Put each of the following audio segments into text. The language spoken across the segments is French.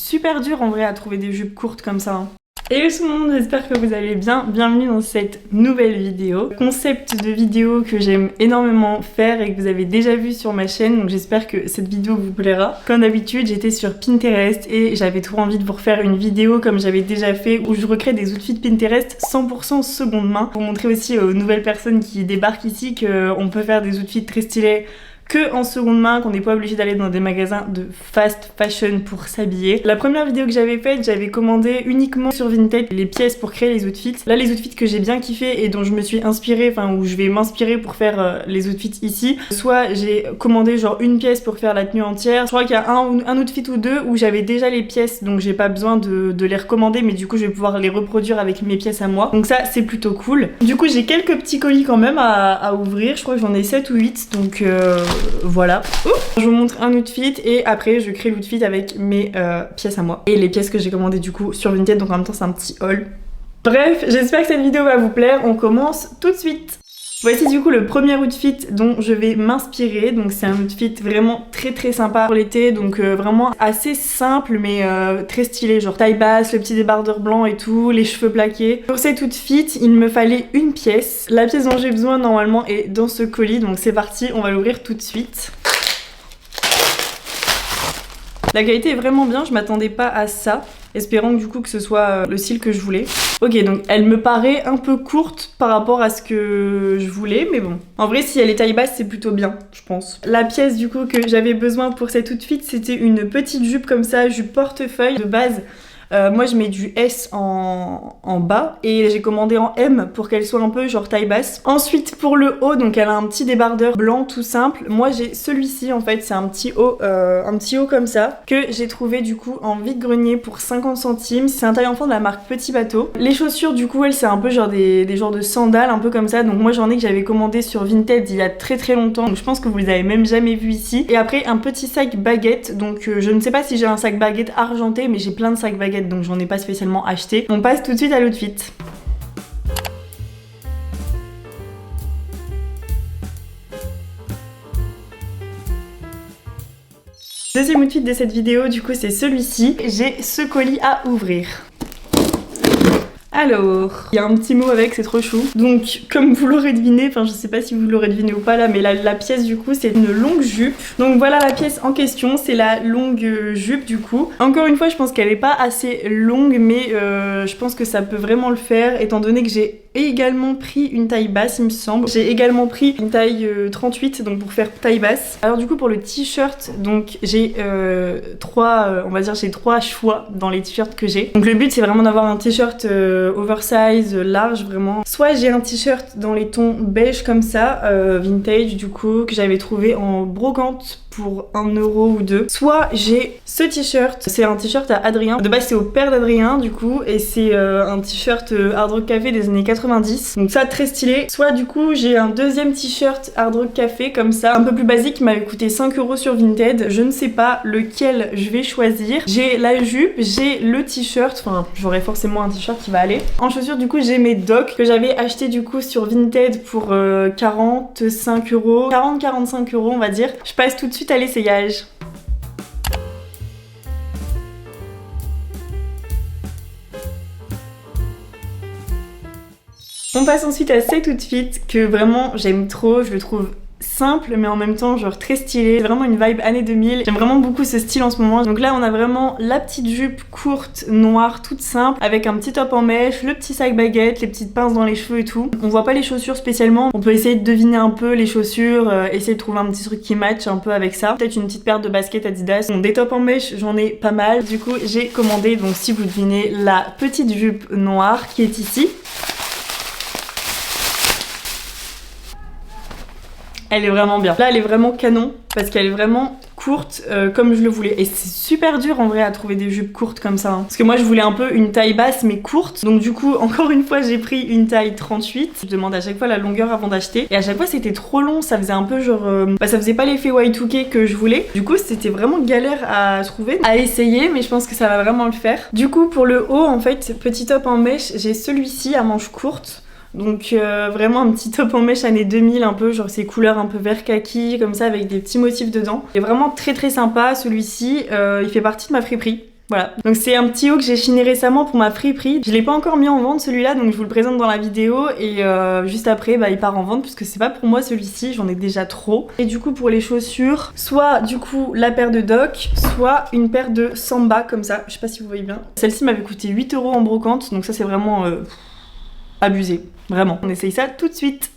super dur en vrai à trouver des jupes courtes comme ça. Hello tout le monde, j'espère que vous allez bien. Bienvenue dans cette nouvelle vidéo. Concept de vidéo que j'aime énormément faire et que vous avez déjà vu sur ma chaîne, donc j'espère que cette vidéo vous plaira. Comme d'habitude, j'étais sur Pinterest et j'avais trop envie de vous refaire une vidéo comme j'avais déjà fait où je recrée des outfits Pinterest 100% seconde main pour montrer aussi aux nouvelles personnes qui débarquent ici qu'on peut faire des outfits très stylés que en seconde main, qu'on n'est pas obligé d'aller dans des magasins de fast fashion pour s'habiller. La première vidéo que j'avais faite, j'avais commandé uniquement sur Vinted les pièces pour créer les outfits. Là, les outfits que j'ai bien kiffé et dont je me suis inspirée, enfin où je vais m'inspirer pour faire les outfits ici. Soit j'ai commandé genre une pièce pour faire la tenue entière. Je crois qu'il y a un outfit ou deux où j'avais déjà les pièces, donc j'ai pas besoin de les recommander, mais du coup je vais pouvoir les reproduire avec mes pièces à moi. Donc ça, c'est plutôt cool. Du coup, j'ai quelques petits colis quand même à ouvrir. Je crois que j'en ai 7 ou 8, donc voilà. Je vous montre un outfit et après je crée l'outfit avec mes pièces à moi et les pièces que j'ai commandées du coup sur Vinted, donc en même temps c'est un petit haul. Bref, j'espère que cette vidéo va vous plaire, on commence tout de suite. Voici du coup le premier outfit dont je vais m'inspirer, donc c'est un outfit vraiment très sympa pour l'été, donc vraiment assez simple mais très stylé, genre taille basse, le petit débardeur blanc et tout, les cheveux plaqués. Pour cet outfit, il me fallait une pièce. La pièce dont j'ai besoin normalement est dans ce colis, donc c'est parti, on va l'ouvrir tout de suite. La qualité est vraiment bien, je m'attendais pas à ça. Espérons du coup que ce soit le style que je voulais. Ok, donc elle me paraît un peu courte par rapport à ce que je voulais, mais bon. En vrai, si elle est taille basse, c'est plutôt bien, je pense. La pièce du coup que j'avais besoin pour cet outfit, c'était une petite jupe comme ça, jupe portefeuille de base. Moi je mets du S en bas et j'ai commandé en M pour qu'elle soit un peu genre taille basse. Ensuite pour le haut, donc elle a un petit débardeur blanc tout simple. Moi j'ai celui-ci en fait, c'est un petit haut comme ça que j'ai trouvé du coup en vide-grenier pour 50 centimes. C'est un taille enfant de la marque Petit Bateau. Les chaussures du coup, elles c'est un peu genre des genres de sandales un peu comme ça. Donc moi j'en ai que j'avais commandé sur Vinted il y a très longtemps. Donc je pense que vous les avez même jamais vus ici. Et après un petit sac baguette. Donc je ne sais pas si j'ai un sac baguette argenté, mais j'ai plein de sacs baguettes donc j'en ai pas spécialement acheté. On passe tout de suite à l'outfit. Deuxième outfit de cette vidéo, du coup c'est celui-ci. J'ai ce colis à ouvrir. Alors, il y a un petit mot avec, c'est trop chou. Donc, comme vous l'aurez deviné, enfin je sais pas si vous l'aurez deviné ou pas là, mais la pièce du coup c'est une longue jupe. Donc voilà la pièce en question, c'est la longue jupe du coup. Encore une fois, je pense qu'elle est pas assez longue, mais je pense que ça peut vraiment le faire, étant donné que j'ai également pris une taille basse, il me semble. J'ai également pris une taille 38, donc pour faire taille basse. Alors du coup pour le t-shirt, donc j'ai on va dire j'ai trois choix dans les t-shirts que j'ai. Donc le but c'est vraiment d'avoir un t-shirt oversize, large vraiment. Soit j'ai un t-shirt dans les tons beige comme ça, vintage du coup, que j'avais trouvé en brocante pour 1 euro ou 2. Soit j'ai ce t-shirt, c'est un t-shirt à Adrien. De base c'est au père d'Adrien du coup, et c'est un t-shirt Hard Rock Café des années 90. Donc ça très stylé. Soit du coup j'ai un deuxième t-shirt Hard Rock Café comme ça, un peu plus basique, qui m'avait coûté 5 euros sur Vinted. Je ne sais pas lequel je vais choisir. J'ai la jupe, j'ai le t-shirt, enfin j'aurai forcément un t-shirt qui va aller. En chaussures du coup j'ai mes docks que j'avais acheté du coup sur Vinted pour 45 euros, 40-45 euros on va dire. Je passe tout de suite à l'essayage. On passe ensuite à cet outfit que vraiment j'aime trop, je le trouve simple mais en même temps genre très stylé, c'est vraiment une vibe années 2000, j'aime vraiment beaucoup ce style en ce moment. Donc là on a vraiment la petite jupe courte noire toute simple avec un petit top en mèche, le petit sac baguette, les petites pinces dans les cheveux et tout. On voit pas les chaussures spécialement, on peut essayer de deviner un peu les chaussures, essayer de trouver un petit truc qui match un peu avec ça. Peut-être une petite paire de baskets Adidas. Bon, des tops en mèche j'en ai pas mal, du coup j'ai commandé, donc si vous devinez, la petite jupe noire qui est ici. Elle est vraiment bien. Là elle est vraiment canon parce qu'elle est vraiment courte comme je le voulais. Et c'est super dur en vrai à trouver des jupes courtes comme ça. Parce que moi je voulais un peu une taille basse mais courte. Donc du coup encore une fois j'ai pris une taille 38. Je demande à chaque fois la longueur avant d'acheter. Et à chaque fois c'était trop long. Ça faisait un peu genre... ça faisait pas l'effet Y2K que je voulais. Du coup c'était vraiment galère à trouver, à essayer. Mais je pense que ça va vraiment le faire. Du coup pour le haut en fait, petit top en mèche, j'ai celui-ci à manches courtes. Donc vraiment un petit top en mèche années 2000 un peu, genre ces couleurs un peu vert kaki comme ça avec des petits motifs dedans. Il est vraiment très sympa celui-ci, il fait partie de ma friperie. Voilà, donc c'est un petit haut que j'ai chiné récemment pour ma friperie. Je l'ai pas encore mis en vente celui-là, donc je vous le présente dans la vidéo et juste après il part en vente puisque c'est pas pour moi celui-ci, j'en ai déjà trop. Et du coup pour les chaussures, soit du coup la paire de Doc, soit une paire de Samba comme ça, je sais pas si vous voyez bien. Celle-ci m'avait coûté 8 € en brocante, donc ça c'est vraiment abusé, vraiment. On essaye ça tout de suite.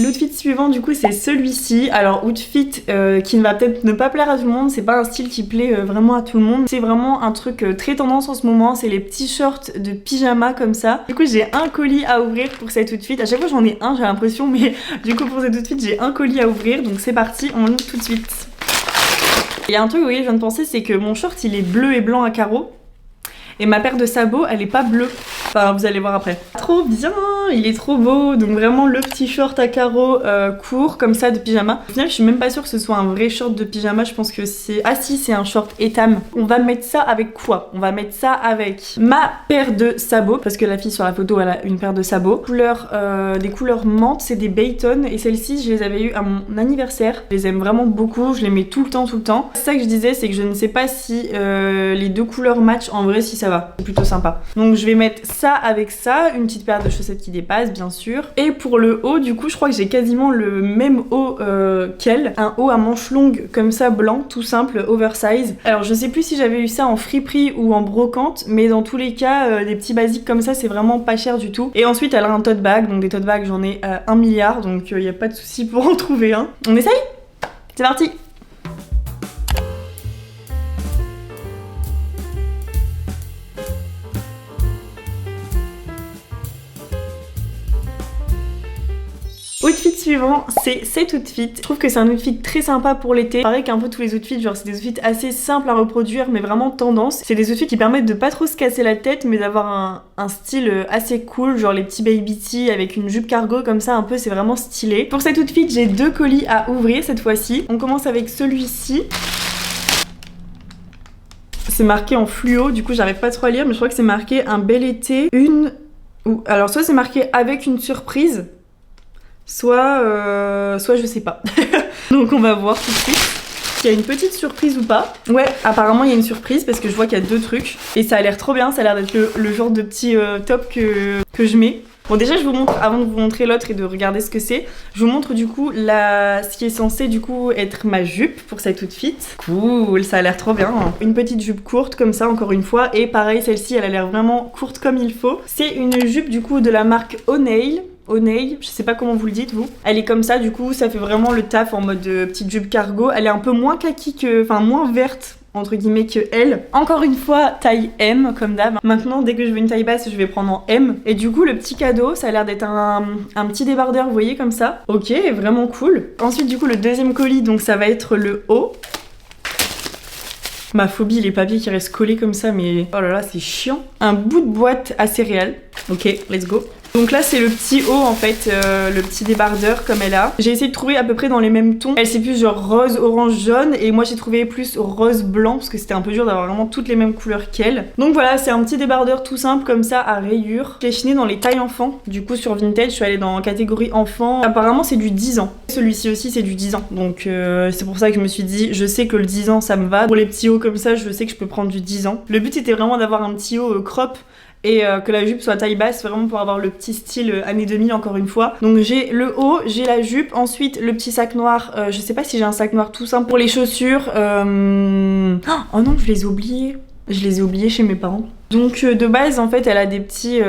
L'outfit suivant du coup c'est celui-ci. Alors outfit qui ne va peut-être ne pas plaire à tout le monde, c'est pas un style qui plaît vraiment à tout le monde. C'est vraiment un truc très tendance en ce moment, c'est les petits shorts de pyjama comme ça. Du coup j'ai un colis à ouvrir pour cet outfit. À chaque fois j'en ai un j'ai l'impression, mais du coup pour cet outfit j'ai un colis à ouvrir. Donc c'est parti, on ouvre tout de suite. Il y a un truc, vous voyez, je viens de penser, c'est que mon short il est bleu et blanc à carreaux. Et ma paire de sabots, elle est pas bleue. Enfin, vous allez voir après. Trop bien, il est trop beau. Donc vraiment le petit short à carreaux court, comme ça, de pyjama. Au final, je suis même pas sûre que ce soit un vrai short de pyjama. Je pense que c'est... Ah si, c'est un short étam. On va mettre ça avec quoi? On va mettre ça avec ma paire de sabots. Parce que la fille sur la photo, elle a une paire de sabots. Des couleurs menthe, c'est des Bayton. Et celles-ci, je les avais eues à mon anniversaire. Je les aime vraiment beaucoup. Je les mets tout le temps, tout le temps. C'est ça que je disais, c'est que je ne sais pas si les deux couleurs matchent. En vrai, si ça va. C'est plutôt sympa. Donc je vais mettre ça avec ça, une petite paire de chaussettes qui dépasse bien sûr. Et pour le haut, du coup je crois que j'ai quasiment le même haut qu'elle. Un haut à manches longues comme ça, blanc, tout simple, oversize. Alors je sais plus si j'avais eu ça en friperie ou en brocante, mais dans tous les cas, des petits basiques comme ça, c'est vraiment pas cher du tout. Et ensuite elle a un tote bag, donc des tote bags j'en ai 1 milliard, donc il n'y a pas de souci pour en trouver un. On essaye? C'est parti! Outfit suivant, c'est cet outfit. Je trouve que c'est un outfit très sympa pour l'été. Pareil qu'un peu tous les outfits, genre c'est des outfits assez simples à reproduire mais vraiment tendance. C'est des outfits qui permettent de pas trop se casser la tête mais d'avoir un style assez cool, genre les petits baby tee avec une jupe cargo comme ça un peu, c'est vraiment stylé. Pour cet outfit, j'ai 2 colis à ouvrir cette fois-ci. On commence avec celui-ci. C'est marqué en fluo, du coup j'arrive pas trop à lire mais je crois que c'est marqué un bel été, alors soit c'est marqué avec une surprise, soit je sais pas. Donc on va voir tout de suite s'il y a une petite surprise ou pas. Ouais, apparemment il y a une surprise parce que je vois qu'il y a 2 trucs et ça a l'air trop bien, ça a l'air d'être le genre de petit top que je mets. Bon déjà je vous montre, avant de vous montrer l'autre et de regarder ce que c'est, je vous montre du coup ce qui est censé du coup être ma jupe pour cet outfit. Cool, ça a l'air trop bien. Une petite jupe courte comme ça encore une fois et pareil celle-ci elle a l'air vraiment courte comme il faut. C'est une jupe du coup de la marque O'Neill. O'Neill, je sais pas comment vous le dites vous. Elle est comme ça du coup, ça fait vraiment le taf en mode petite jupe cargo. Elle est un peu moins kaki que, enfin moins verte entre guillemets que elle. Encore une fois taille M comme d'hab. Maintenant dès que je veux une taille basse je vais prendre en M. Et du coup le petit cadeau ça a l'air d'être un petit débardeur vous voyez comme ça. Ok, vraiment cool. Ensuite du coup le deuxième colis donc ça va être le haut. Ma phobie les papiers qui restent collés comme ça mais oh là là c'est chiant. Un bout de boîte à céréales. Ok, let's go. Donc là c'est le petit haut en fait, le petit débardeur comme elle a. J'ai essayé de trouver à peu près dans les mêmes tons. Elle c'est plus genre rose, orange, jaune et moi j'ai trouvé plus rose, blanc parce que c'était un peu dur d'avoir vraiment toutes les mêmes couleurs qu'elle. Donc voilà c'est un petit débardeur tout simple comme ça à rayures. Je l'ai chiné dans les tailles enfants. Du coup sur Vinted je suis allée dans catégorie enfant. Apparemment c'est du 10 ans. Celui-ci aussi c'est du 10 ans. Donc c'est pour ça que je me suis dit je sais que le 10 ans ça me va. Pour les petits hauts comme ça je sais que je peux prendre du 10 ans. Le but c'était vraiment d'avoir un petit haut crop et que la jupe soit taille basse vraiment pour avoir le petit style années 2000 encore une fois. Donc j'ai le haut, j'ai la jupe, ensuite le petit sac noir, je sais pas si j'ai un sac noir tout simple pour les chaussures. Oh non je les ai oubliés, je les ai oubliés chez mes parents. Donc de base en fait elle a des petits...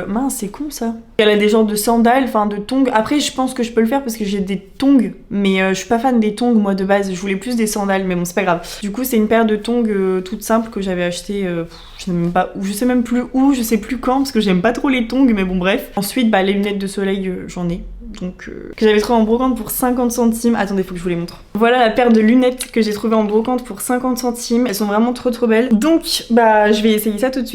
Mince c'est con ça. Elle a des genres de sandales, enfin de tongs. Après je pense que je peux le faire parce que j'ai des tongs. Mais je suis pas fan des tongs moi de base. Je voulais plus des sandales mais bon c'est pas grave. Du coup c'est une paire de tongs toute simple que j'avais acheté je sais même pas où, je sais même plus où, je sais plus quand parce que j'aime pas trop les tongs mais bon bref. Ensuite bah les lunettes de soleil j'en ai. Donc que j'avais trouvé en brocante pour 50 centimes. Attendez faut que je vous les montre. Voilà la paire de lunettes que j'ai trouvé en brocante pour 50 centimes. Elles sont vraiment trop belles. Donc bah je vais essayer ça tout de suite.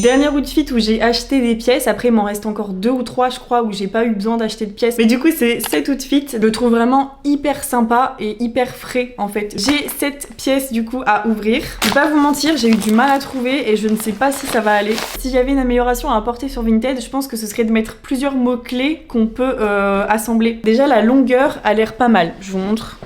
Dernier outfit où j'ai acheté des pièces, après il m'en reste encore 2 ou 3 je crois où j'ai pas eu besoin d'acheter de pièces. Mais du coup c'est cet outfit, je le trouve vraiment hyper sympa et hyper frais en fait. J'ai cette pièce du coup à ouvrir. Je vais pas vous mentir, j'ai eu du mal à trouver et je ne sais pas si ça va aller. Si j'avais une amélioration à apporter sur Vinted, je pense que ce serait de mettre plusieurs mots-clés qu'on peut assembler. Déjà la longueur a l'air pas mal, je vous montre.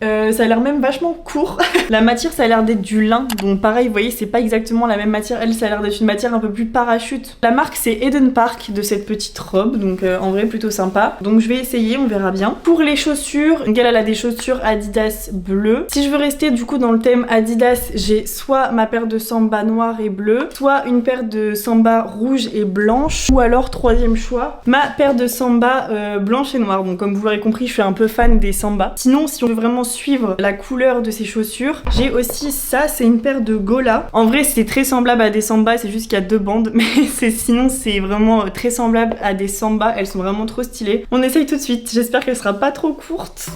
Ça a l'air même vachement court. La matière ça a l'air d'être du lin, donc pareil vous voyez c'est pas exactement la même matière, elle ça a l'air d'être une matière un peu plus parachute. La marque c'est Eden Park de cette petite robe, donc en vrai plutôt sympa. Donc je vais essayer, on verra bien. Pour les chaussures, donc elle a des chaussures Adidas bleues. Si je veux rester du coup dans le thème Adidas, j'ai soit ma paire de Samba noire et bleue, soit une paire de Samba rouge et blanche, ou alors troisième choix, ma paire de Samba blanche et noire. Donc comme vous l'aurez compris je suis un peu fan des Samba. Sinon si on veut vraiment suivre la couleur de ces chaussures, j'ai aussi ça, c'est une paire de Gola. En vrai c'est très semblable à des Samba, c'est juste qu'il y a 2 bandes, mais sinon c'est vraiment très semblable à des Samba, elles sont vraiment trop stylées. On essaye tout de suite, j'espère qu'elle sera pas trop courte.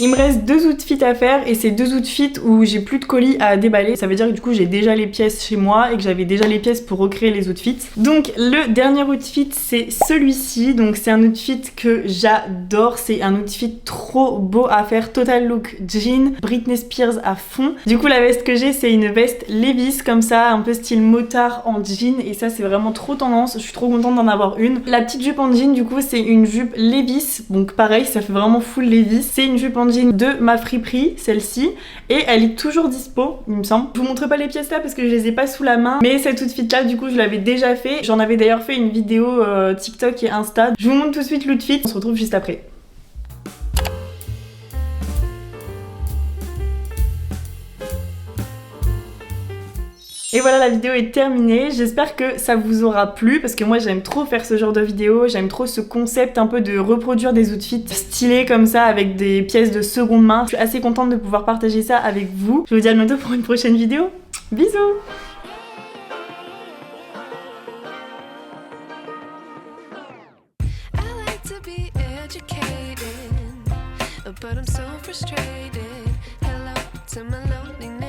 Il me reste 2 outfits à faire et c'est 2 outfits où j'ai plus de colis à déballer. Ça veut dire que du coup j'ai déjà les pièces chez moi et que j'avais déjà les pièces pour recréer les outfits. Donc le dernier outfit c'est celui-ci. Donc c'est un outfit que j'adore. C'est un outfit trop beau à faire. Total look jean, Britney Spears à fond. Du coup la veste que j'ai c'est une veste Levi's comme ça, un peu style motard en jean. Et ça c'est vraiment trop tendance. Je suis trop contente d'en avoir une. La petite jupe en jean du coup c'est une jupe Levi's. Donc pareil ça fait vraiment full Levi's. C'est une jupe en jean de ma friperie, celle-ci, et elle est toujours dispo, il me semble. Je vous montre pas les pièces là parce que je les ai pas sous la main, mais cet outfit là, du coup, je l'avais déjà fait. J'en avais d'ailleurs fait une vidéo TikTok et Insta. Je vous montre tout de suite l'outfit, on se retrouve juste après. Et voilà, la vidéo est terminée, j'espère que ça vous aura plu parce que moi j'aime trop faire ce genre de vidéo, j'aime trop ce concept un peu de reproduire des outfits stylés comme ça avec des pièces de seconde main. Je suis assez contente de pouvoir partager ça avec vous. Je vous dis à bientôt pour une prochaine vidéo. Bisous! But I'm so frustrated. Hello to my loneliness.